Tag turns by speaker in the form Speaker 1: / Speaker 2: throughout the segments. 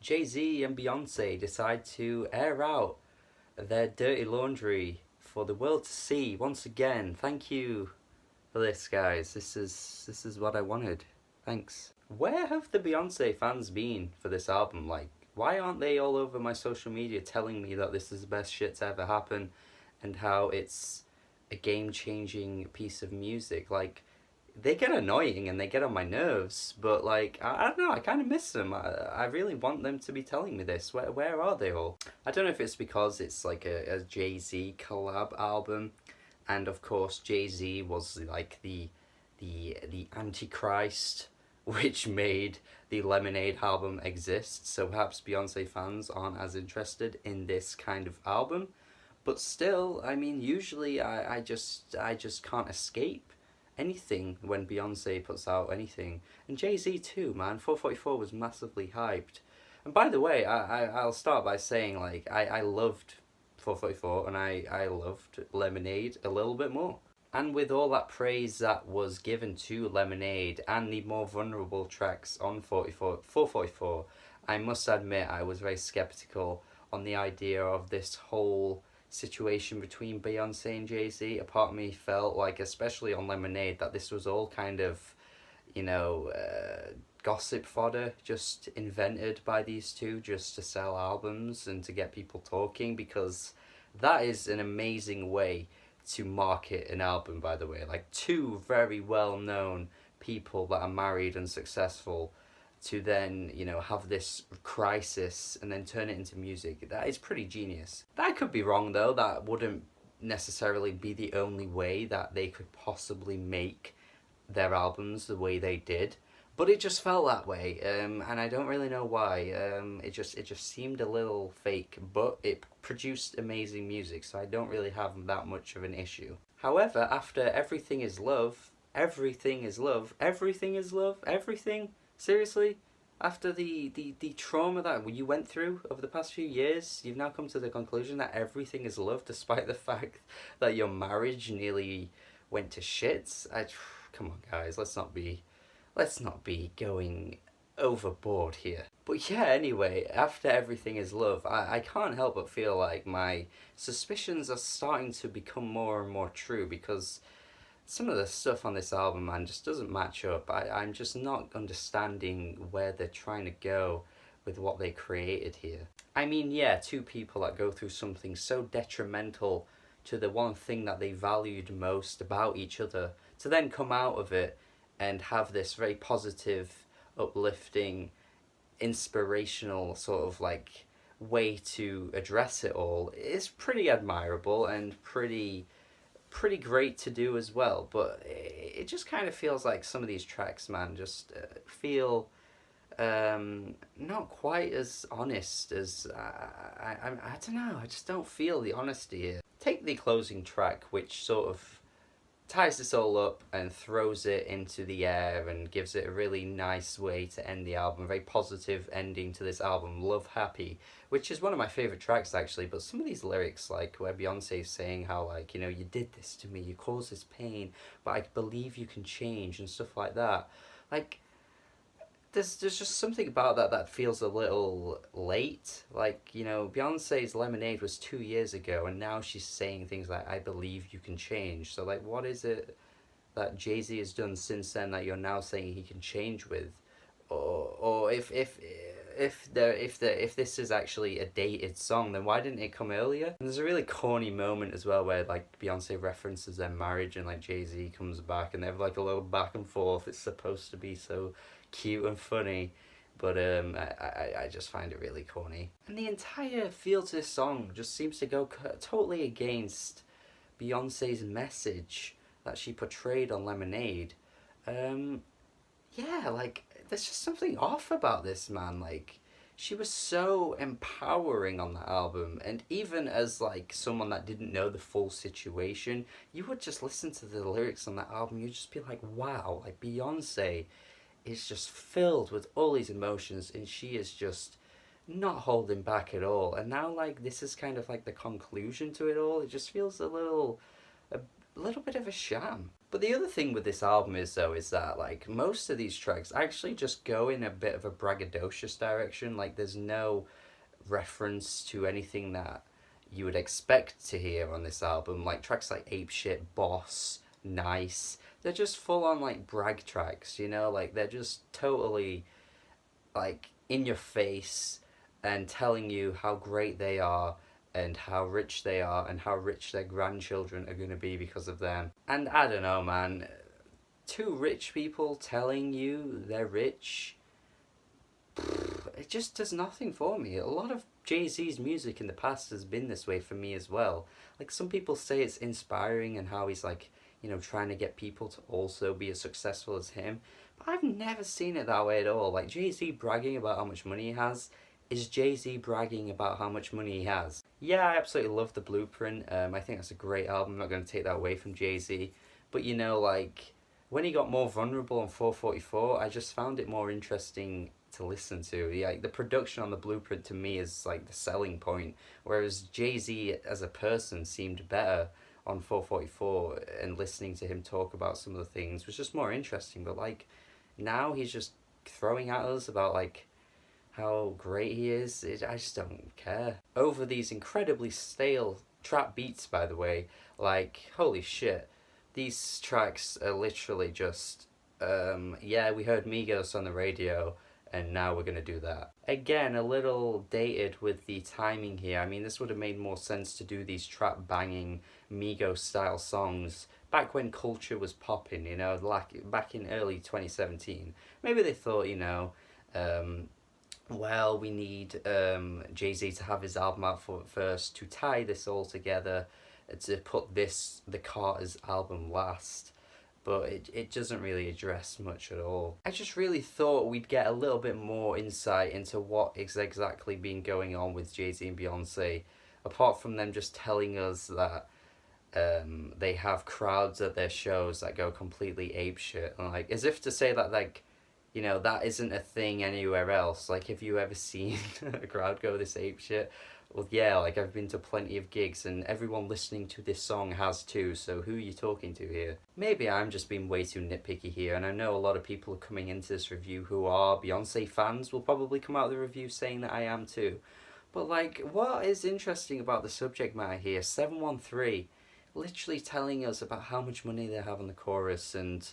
Speaker 1: Jay-Z and Beyoncé decide to air out their dirty laundry for the world to see once again. Thank you for this, guys. This is what I wanted. Thanks. Where have the Beyoncé fans been for this album? Like, why aren't they all over my social media telling me that this is the best shit to ever happen and how it's a game-changing piece of music? Like, they get annoying and they get on my nerves, but like I don't know, I kind of miss them. I really want them to be telling me this. Where are they all? I don't know if it's because it's like a Jay-Z collab album, and of course Jay-Z was like the antichrist which made the Lemonade album exist, so perhaps Beyonce fans aren't as interested in this kind of album. But still, I mean, usually I just can't escape anything when Beyonce puts out anything. And Jay-Z too, man. 444 was massively hyped. And by the way, I'll start by saying, like, I loved 444 and I loved Lemonade a little bit more. And with all that praise that was given to Lemonade and the more vulnerable tracks on 444, I must admit I was very skeptical on the idea of this whole situation between Beyonce and Jay-Z. A part of me felt like, especially on Lemonade, that this was all kind of, gossip fodder just invented by these two just to sell albums and to get people talking, because that is an amazing way to market an album, by the way. Like, two very well known people that are married and successful to then, have this crisis and then turn it into music. That is pretty genius. That could be wrong though. That wouldn't necessarily be the only way that they could possibly make their albums the way they did. But it just felt that way, and I don't really know why. It just seemed a little fake, but it produced amazing music, so I don't really have that much of an issue. However, after Everything Is Love, Everything Is Love, Everything Is Love, Everything? Seriously? After the trauma that you went through over the past few years, you've now come to the conclusion that everything is love, despite the fact that your marriage nearly went to shit? Come on, guys, let's not be going overboard here. But yeah, anyway, after Everything Is Love, I can't help but feel like my suspicions are starting to become more and more true, because some of the stuff on this album, man, just doesn't match up. I'm just not understanding where they're trying to go with what they created here. I mean, yeah, two people that go through something so detrimental to the one thing that they valued most about each other, to then come out of it and have this very positive, uplifting, inspirational sort of like way to address it all is pretty admirable and pretty great to do as well. But it just kind of feels like some of these tracks, man, just feel not quite as honest as I don't know, I just don't feel the honesty here. Take the closing track, which sort of ties this all up and throws it into the air and gives it a really nice way to end the album. A very positive ending to this album, Love Happy, which is one of my favourite tracks actually. But some of these lyrics, like where Beyonce's saying how, like, you did this to me, you caused this pain, but I believe you can change and stuff like that. Like, there's just something about that feels a little late. Like, Beyonce's Lemonade was 2 years ago, and now she's saying things like, I believe you can change. So, like, what is it that Jay-Z has done since then that you're now saying he can change with? Or if this is actually a dated song, then why didn't it come earlier? And there's a really corny moment as well where, like, Beyonce references their marriage and, like, Jay-Z comes back and they have, like, a little back and forth. It's supposed to be so cute and funny, but I just find it really corny. And the entire feel to this song just seems to go totally against Beyonce's message that she portrayed on Lemonade. Yeah, like, there's just something off about this, man. Like, she was so empowering on that album, and even as, like, someone that didn't know the full situation, you would just listen to the lyrics on that album, you'd just be like, wow, like, Beyonce is just filled with all these emotions and she is just not holding back at all. And now, like, this is kind of like the conclusion to it all. It just feels a a little bit of a sham. But the other thing with this album is though is that like most of these tracks actually just go in a bit of a braggadocious direction. Like there's no reference to anything that you would expect to hear on this album. Like tracks like Ape Shit, Boss, Nice. They're just full on like brag tracks, you know, like they're just totally like in your face and telling you how great they are and how rich they are and how rich their grandchildren are going to be because of them. And I don't know, man, two rich people telling you they're rich, it just does nothing for me. A lot of Jay-Z's music in the past has been this way for me as well. Like some people say it's inspiring and how he's like, you know, trying to get people to also be as successful as him. But I've never seen it that way at all. Like Jay-Z bragging about how much money he has is Jay-Z bragging about how much money he has. Yeah, I absolutely love The Blueprint. I think that's a great album. I'm not going to take that away from Jay-Z. But you know, like, when he got more vulnerable on 444, I just found it more interesting to listen to. Yeah, like, the production on The Blueprint to me is like the selling point, whereas Jay-Z as a person seemed better on 444, and listening to him talk about some of the things was just more interesting. But like now he's just throwing at us about like how great he is. I just don't care. Over these incredibly stale trap beats, by the way, like, holy shit. These tracks are literally just, yeah, we heard Migos on the radio, and now we're gonna do that. Again, a little dated with the timing here. I mean, this would have made more sense to do these trap banging Migos style songs back when culture was popping, you know, like back in early 2017. Maybe they thought, you know, well, we need Jay-Z to have his album out first to tie this all together, to put the Carter's album last. But it doesn't really address much at all. I just really thought we'd get a little bit more insight into what is exactly been going on with Jay-Z and Beyoncé, apart from them just telling us that they have crowds at their shows that go completely apeshit, and like as if to say that, like, you know, that isn't a thing anywhere else. Like, have you ever seen a crowd go this apeshit? Well, yeah, like I've been to plenty of gigs and everyone listening to this song has too, so who are you talking to here? Maybe I'm just being way too nitpicky here, and I know a lot of people coming into this review who are Beyoncé fans will probably come out of the review saying that I am too. But like, what is interesting about the subject matter here? 713 literally telling us about how much money they have on the chorus, and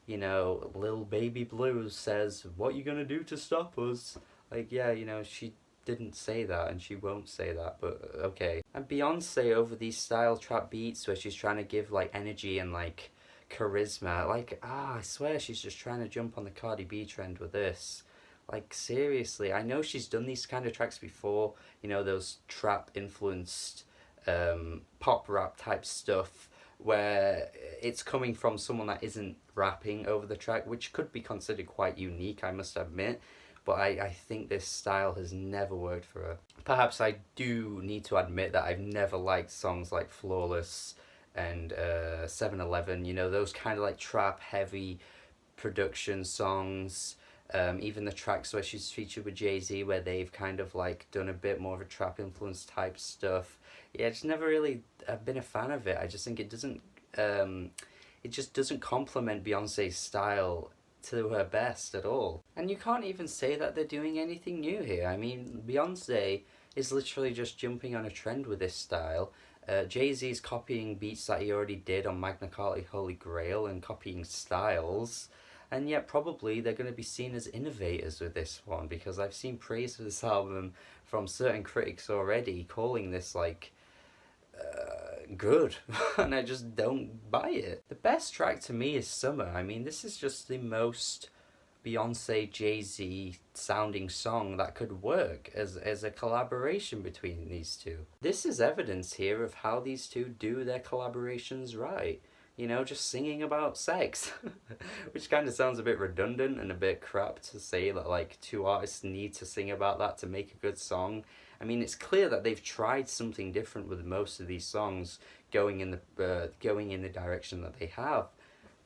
Speaker 1: you know, Lil Baby Blue says, "What you gonna do to stop us?" Like, yeah, you know, she didn't say that and she won't say that, but okay. And Beyonce over these style trap beats where she's trying to give like energy and like charisma, like, I swear she's just trying to jump on the Cardi B trend with this. Like, seriously, I know she's done these kind of tracks before, you know, those trap influenced pop rap type stuff where it's coming from someone that isn't rapping over the track, which could be considered quite unique, I must admit. But I think this style has never worked for her. Perhaps I do need to admit that I've never liked songs like Flawless and 7-Eleven, you know, those kind of like trap heavy production songs. Even the tracks where she's featured with Jay-Z where they've kind of like done a bit more of a trap influence type stuff. Yeah, it's never really been a fan of it. I just think it just doesn't complement Beyonce's style to her best at all. And you can't even say that they're doing anything new here. I mean, Beyonce is literally just jumping on a trend with this style. Jay-Z's copying beats that he already did on Magna Carta Holy Grail and copying styles. And yet probably they're going to be seen as innovators with this one, because I've seen praise for this album from certain critics already, calling this like good, and I just don't buy it. The best track to me is Summer. I mean, this is just the most Beyonce Jay-Z sounding song that could work as a collaboration between these two. This is evidence here of how these two do their collaborations right. You know, just singing about sex. Which kind of sounds a bit redundant and a bit crap to say that like two artists need to sing about that to make a good song. I mean, it's clear that they've tried something different with most of these songs going in the direction that they have.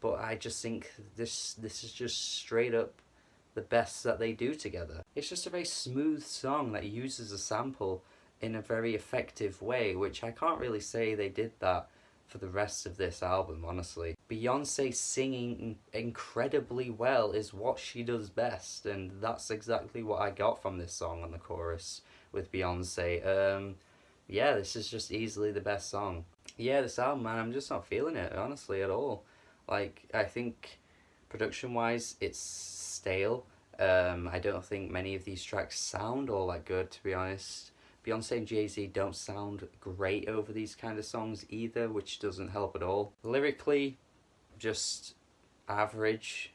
Speaker 1: But I just think this is just straight up the best that they do together. It's just a very smooth song that uses a sample in a very effective way, which I can't really say they did that for the rest of this album, honestly. Beyonce singing incredibly well is what she does best, and that's exactly what I got from this song on the chorus with Beyonce. Yeah, this is just easily the best song. Yeah, this album, man, I'm just not feeling it, honestly, at all. Like, I think production wise, it's stale. I don't think many of these tracks sound all that good, to be honest. Beyonce and Jay-Z don't sound great over these kind of songs either, which doesn't help at all. Lyrically, just average.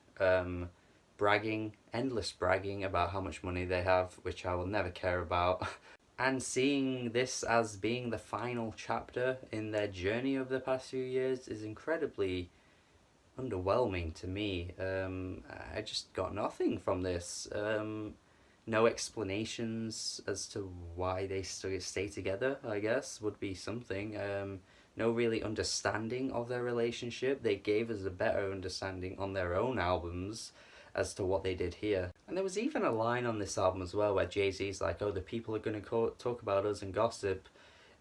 Speaker 1: Bragging, endless bragging about how much money they have, which I will never care about. And seeing this as being the final chapter in their journey over the past few years is incredibly underwhelming to me. I just got nothing from this. No explanations as to why they stay together, I guess, would be something. No really understanding of their relationship. They gave us a better understanding on their own albums as to what they did here. And there was even a line on this album as well where Jay-Z's like, oh, the people are going to talk about us and gossip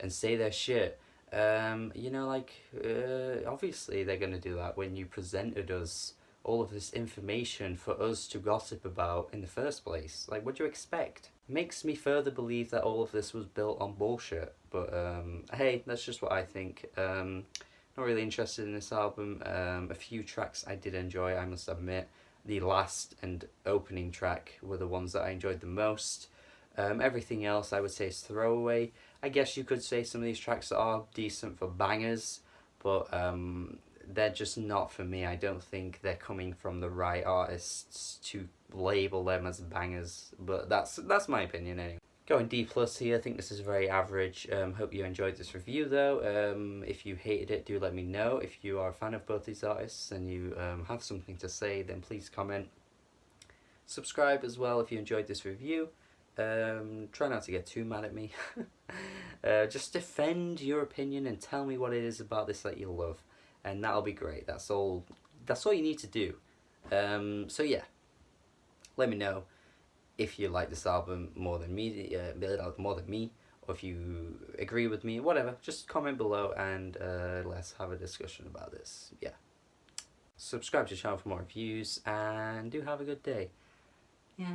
Speaker 1: and say their shit. You know, like, obviously they're going to do that when you presented us all of this information for us to gossip about in the first place. Like, what do you expect? Makes me further believe that all of this was built on bullshit. But, hey, that's just what I think. Not really interested in this album. A few tracks I did enjoy, I must admit. The last and opening track were the ones that I enjoyed the most. Everything else I would say is throwaway. I guess you could say some of these tracks are decent for bangers, but they're just not for me. I don't think they're coming from the right artists to label them as bangers, but that's my opinion anyway. Going D plus here, I think this is very average. Hope you enjoyed this review though. If you hated it, do let me know. If you are a fan of both these artists and you have something to say, then please comment. Subscribe as well if you enjoyed this review. Try not to get too mad at me. Just defend your opinion and tell me what it is about this that you love, and that'll be great. That's all you need to do. So yeah, let me know if you like this album more than me, or if you agree with me, whatever. Just comment below and let's have a discussion about this. Yeah. Subscribe to the channel for more reviews and do have a good day. Yeah.